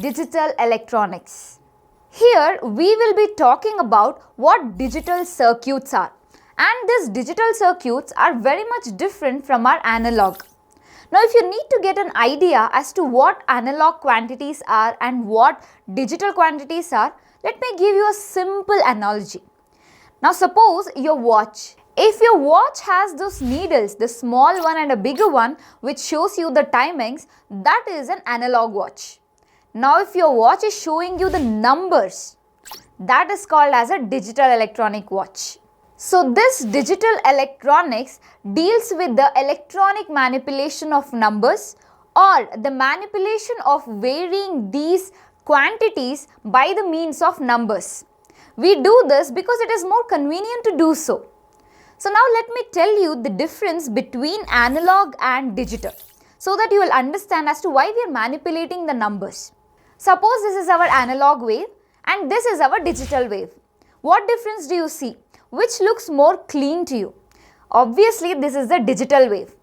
digital electronics. Here we will be talking about what digital circuits are. And these digital circuits are very much different from our analog. Now if you need to get an idea as to what analog quantities are and what digital quantities are, let me give you a simple analogy. Now suppose your watch. If your watch has those needles, the small one and a bigger one which shows you the timings, that is an analog watch. Now if your watch is showing you the numbers, that is called as a digital electronic watch. So this digital electronics deals with the electronic manipulation of numbers or the manipulation of varying these quantities by the means of numbers. We do this because it is more convenient to do so. So now let me tell you the difference between analog and digital so that you will understand as to why we are manipulating the numbers. Suppose this is our analog wave and this is our digital wave. What difference do you see? Which looks more clean to you? Obviously this is the digital wave.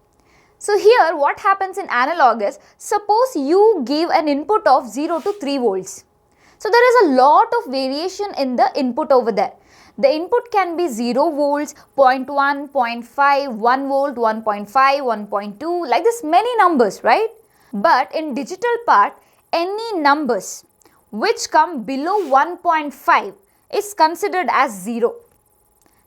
So here what happens in analog is, suppose you give an input of 0 to 3 volts. So there is a lot of variation in the input over there. The input can be 0 volts, 0.1, 0.5, 1 volt, 1.5, 1.2, like this many numbers, right? But in digital part, any numbers which come below 1.5 is considered as 0.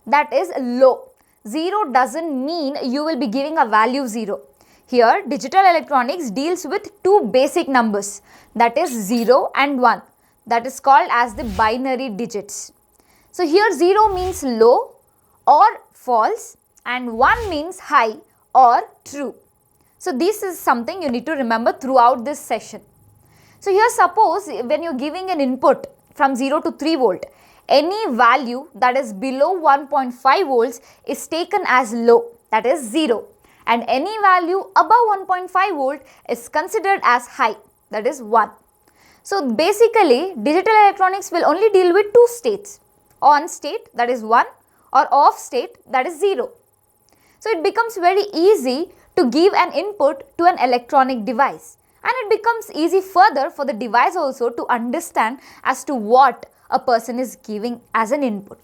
That is low. 0 doesn't mean you will be giving a value 0. Here digital electronics deals with two basic numbers, that is 0 and 1. That is called as the binary digits. So here 0 means low or false and 1 means high or true. So this is something you need to remember throughout this session. So here suppose when you are giving an input from 0 to 3 volt, any value that is below 1.5 volts is taken as low, that is 0, and any value above 1.5 volt is considered as high, that is 1. So basically digital electronics will only deal with two states, on state that is 1 or off state that is 0. So it becomes very easy to give an input to an electronic device, and it becomes easy further for the device also to understand as to what a person is giving as an input.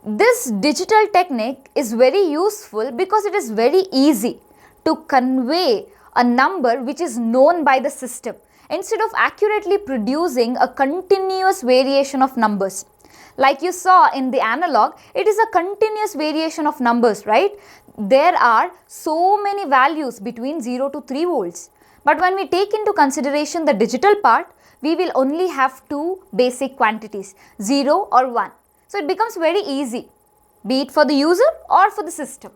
This digital technique is very useful because it is very easy to convey a number which is known by the system instead of accurately producing a continuous variation of numbers. Like you saw in the analog, it is a continuous variation of numbers, right? There are so many values between 0 to 3 volts. But when we take into consideration the digital part, we will only have two basic quantities, 0 or 1. So it becomes very easy, be it for the user or for the system.